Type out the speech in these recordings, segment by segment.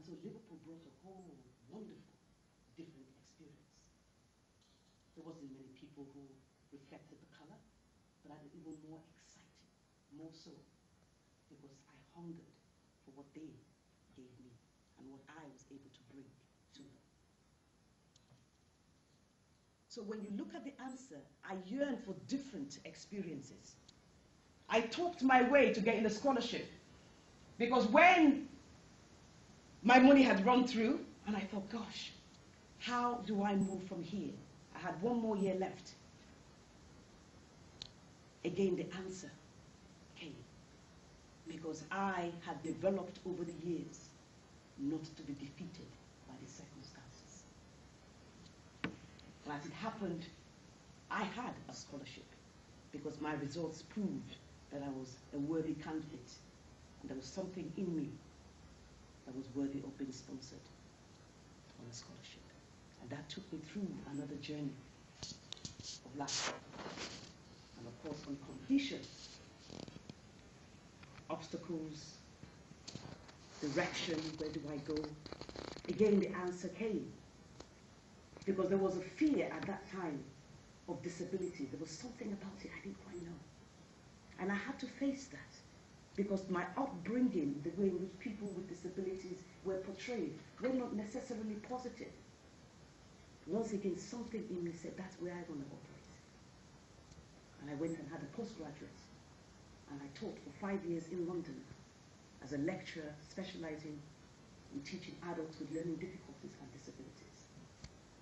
so Liverpool brought a whole wonderful, different experience. There wasn't many people who reflected the color, but I was even more excited, more so, because I hungered for what they gave me and what I was able to bring to them. So when you look at the answer, I yearn for different experiences. I talked my way to getting a scholarship, because when my money had run through, and I thought, gosh, how do I move from here? I had 1 more year left. Again, the answer came, because I had developed over the years not to be defeated by the circumstances. And as it happened, I had a scholarship, because my results proved that I was a worthy candidate, and there was something in me that was worthy of being sponsored on a scholarship. And that took me through another journey of life. And of course, on completion, obstacles, direction, where do I go? Again, the answer came. Because there was a fear at that time of disability. There was something about it I didn't quite know. And I had to face that, because my upbringing, the way in which people with disabilities were portrayed, were not necessarily positive. Once again, something in me said, that's where I want to operate. And I went and had a postgraduate. And I taught for 5 years in London as a lecturer specializing in teaching adults with learning difficulties and disabilities.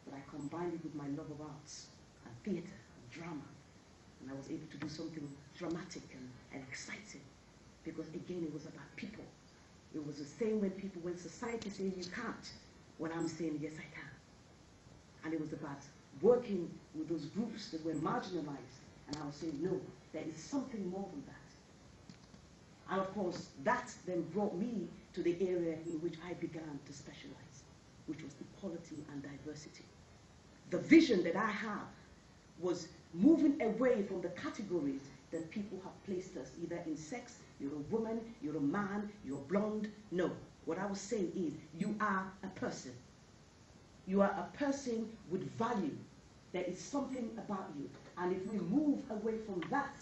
But I combined it with my love of arts and theatre and drama. And I was able to do something dramatic and exciting, because again, it was about people. It was the same when people, when society saying you can't, when I'm saying yes, I can. And it was about working with those groups that were marginalized, and I was saying, no, there is something more than that. And of course, that then brought me to the area in which I began to specialize, which was equality and diversity. The vision that I have was moving away from the categories that people have placed us, either in sex, you're a woman, you're a man, you're blonde. No, what I was saying is, you are a person. You are a person with value. There is something about you. And if we move away from that,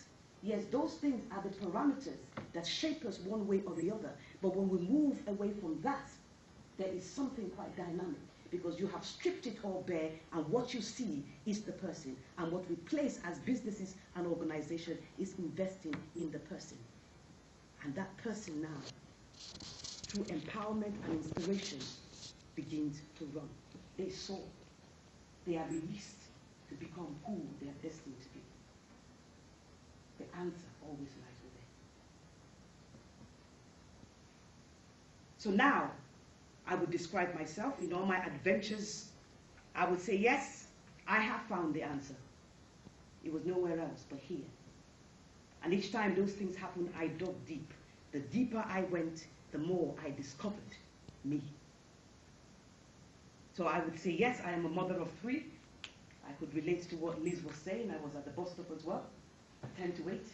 yes, those things are the parameters that shape us one way or the other. But when we move away from that, there is something quite dynamic, because you have stripped it all bare, and what you see is the person. And what we place as businesses and organizations is investing in the person. And that person now, through empowerment and inspiration, begins to run. They soar. They are released to become who they are destined to be. The answer always lies within. So now, I would describe myself in all my adventures. I would say, yes, I have found the answer. It was nowhere else but here. And each time those things happened, I dug deep. The deeper I went, the more I discovered me. So I would say, yes, I am a mother of 3. I could relate to what Liz was saying. I was at the bus stop as well, 10 to 8,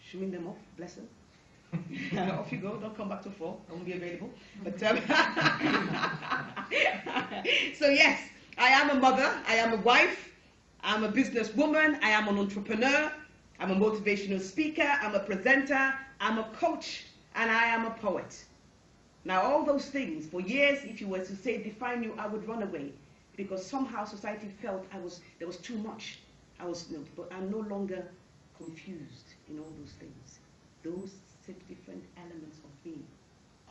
shooing them off, bless them. Off you go, don't come back till 4, I won't be available. But so yes, I am a mother, I am a wife, I'm a businesswoman, I am an entrepreneur, I'm a motivational speaker, I'm a presenter, I'm a coach, and I am a poet. Now all those things, for years, if you were to say define you, I would run away, because somehow society felt there was too much. But I'm no longer confused in all those things. Those 6 different elements of being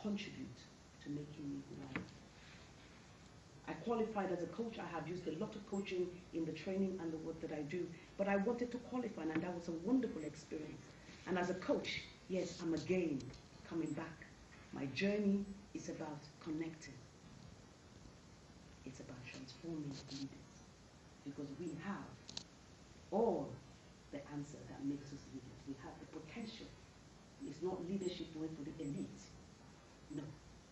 contribute to making me who I am. I qualified as a coach. I have used a lot of coaching in the training and the work that I do, but I wanted to qualify, and that was a wonderful experience. And as a coach, yes, I'm again coming back. My journey is about connecting. It's about transforming leaders, because we have all the answer that makes us leaders. We have the potential. It's not leadership for the elite. No,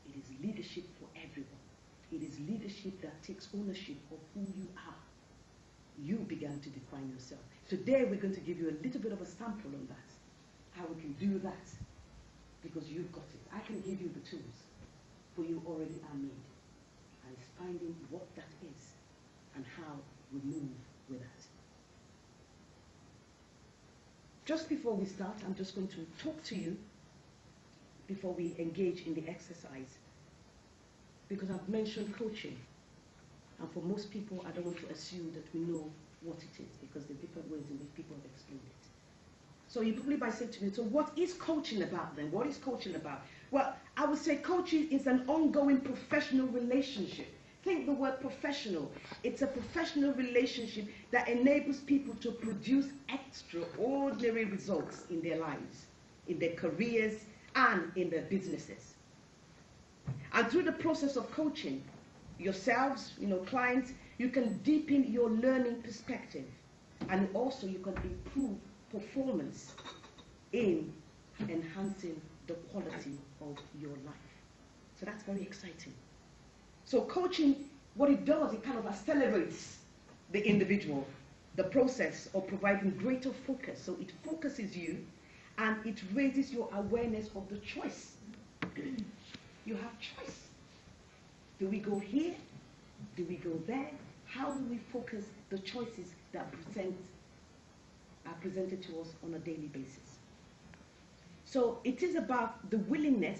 it is leadership for everyone. It is leadership that takes ownership of who you are. You began to define yourself. Today we're going to give you a little bit of a sample on that, how we can do that, because you've got it. I can give you the tools, for you already are made. And it's finding what that is and how we move with that. Just before we start, I'm just going to talk to you before we engage in the exercise, because I've mentioned coaching. And for most people, I don't want to assume that we know what it is, because there are different ways in which people have explained it. So you probably might say to me, so what is coaching about then? What is coaching about? Well, I would say coaching is an ongoing professional relationship. Think the word professional. It's a professional relationship that enables people to produce extraordinary results in their lives, in their careers, and in their businesses. And through the process of coaching, yourselves, clients, you can deepen your learning perspective, and also you can improve performance in enhancing the quality of your life. So that's very exciting. So coaching, what it does, it kind of accelerates the individual, the process of providing greater focus. So it focuses you and it raises your awareness of the choice. You have choice. Do we go here? Do we go there? How do we focus the choices that are presented to us on a daily basis? So it is about the willingness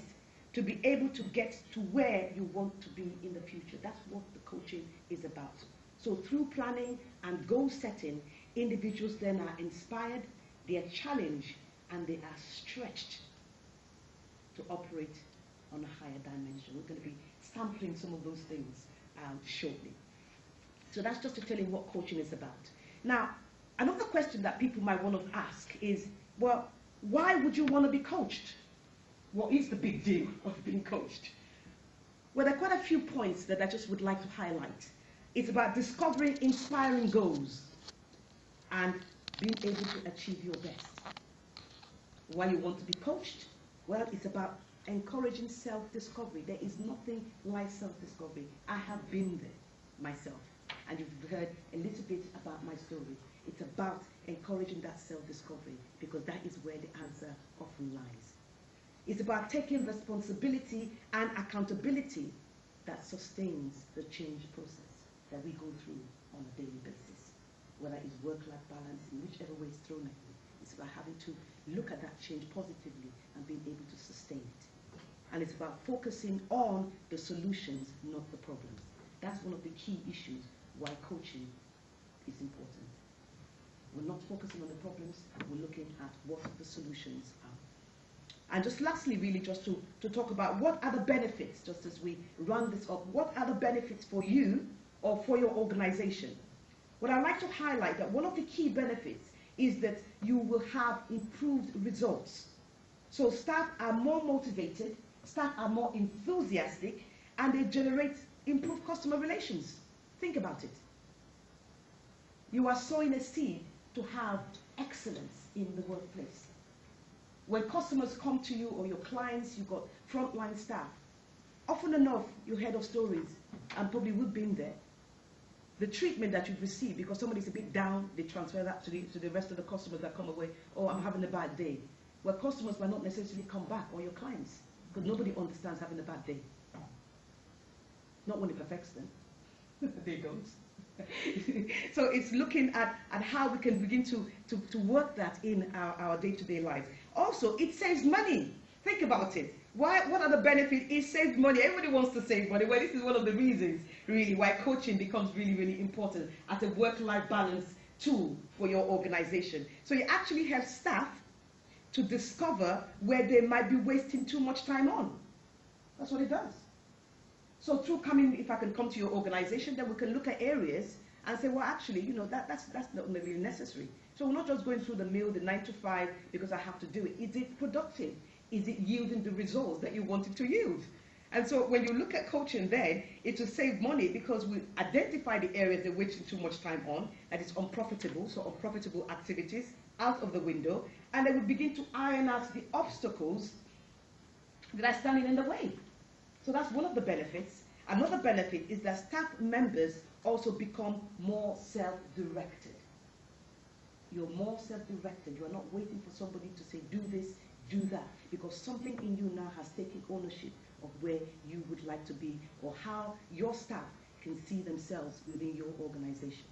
to be able to get to where you want to be in the future. That's what the coaching is about. So through planning and goal setting, individuals then are inspired, they are challenged, and they are stretched to operate on a higher dimension. We're going to be sampling some of those things shortly. So that's just to tell you what coaching is about. Now, another question that people might want to ask is, well, why would you want to be coached? What is the big deal of being coached? Well, there are quite a few points that I just would like to highlight. It's about discovering inspiring goals and being able to achieve your best. Why you want to be coached? Well, it's about encouraging self-discovery. There is nothing like self-discovery. I have been there myself, and you've heard a little bit about my story. It's about encouraging that self-discovery, because that is where the answer often lies. It's about taking responsibility and accountability that sustains the change process that we go through on a daily basis, whether it's work-life balance, in whichever way it's thrown at you. It's about having to look at that change positively and being able to sustain it. And it's about focusing on the solutions, not the problems. That's one of the key issues why coaching is important. We're not focusing on the problems, we're looking at what the solutions are. And just lastly, really just to talk about what are the benefits, just as we run this up, what are the benefits for you or for your organization? What I'd like to highlight that one of the key benefits is that you will have improved results. So staff are more motivated, staff are more enthusiastic, and they generate improved customer relations. Think about it. You are sowing a seed to have excellence in the workplace. When customers come to you or your clients, you've got frontline staff. Often enough, you heard of stories, and probably we've been there. The treatment that you've received, because somebody's a bit down, they transfer that to the rest of the customers that come away. Oh, I'm having a bad day. Well, customers might not necessarily come back, or your clients, because nobody understands having a bad day. Not when it affects them. They don't. So it's looking at how we can begin to work that in our day-to-day lives. Also, it saves money. Think about it. What are the benefits? It saves money. Everybody wants to save money. Well, this is one of the reasons, really, why coaching becomes really, really important as a work-life balance tool for your organization. So you actually help staff to discover where they might be wasting too much time on. That's what it does. So through if I can come to your organization, then we can look at areas and say, well, actually, that's not really necessary. So we're not just going through the mill, the 9 to 5, because I have to do it. Is it productive? Is it yielding the results that you wanted to yield? And so when you look at coaching then, it will save money because we identify the areas they're wasting too much time on, that is unprofitable, so unprofitable activities, out of the window, and then we begin to iron out the obstacles that are standing in the way. So that's one of the benefits. Another benefit is that staff members also become more self-directed. You're more self-directed. You're not waiting for somebody to say, do this, do that, because something in you now has taken ownership of where you would like to be or how your staff can see themselves within your organization.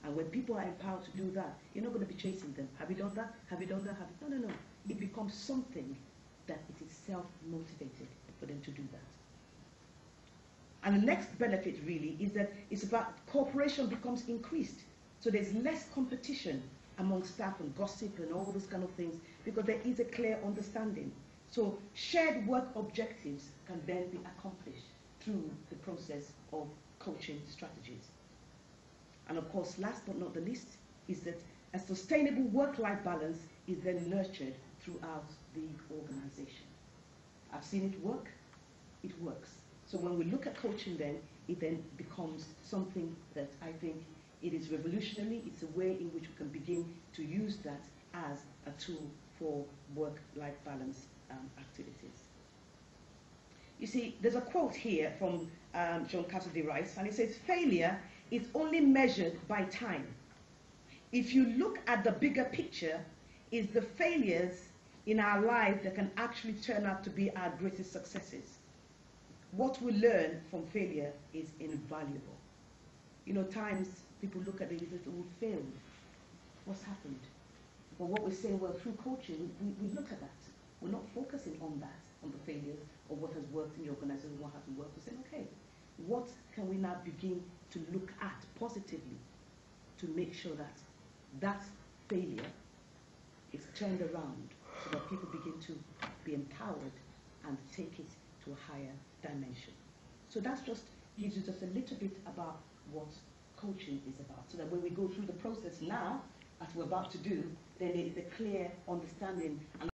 And when people are empowered to do that, you're not going to be chasing them. Have you done that? Have you done that? No, no, no. It becomes something that it is self-motivated for them to do that. And the next benefit really is that it's about cooperation becomes increased. So there's less competition among staff and gossip and all those kind of things because there is a clear understanding. So shared work objectives can then be accomplished through the process of coaching strategies. And of course, last but not the least, is that a sustainable work-life balance is then nurtured throughout the organization. I've seen it work, it works. So when we look at coaching then, it then becomes something that I think it is revolutionary. It's a way in which we can begin to use that as a tool for work-life balance activities. You see, there's a quote here from John Cassidy Rice, and it says, failure is only measured by time. If you look at the bigger picture, it's the failures in our life that can actually turn out to be our greatest successes. What we learn from failure is invaluable. You know, times people look at it and say, oh, we failed. What's happened? But what we're saying, well, through coaching, we look at that. We're not focusing on that, on the failures or what has worked in the organization, what hasn't worked. We're saying, okay, what can we now begin to look at positively to make sure that that failure is turned around so that people begin to be empowered and take it to a higher dimension. So that's just gives you just a little bit about what coaching is about, so that when we go through the process now, as we're about to do, then there is a clear understanding and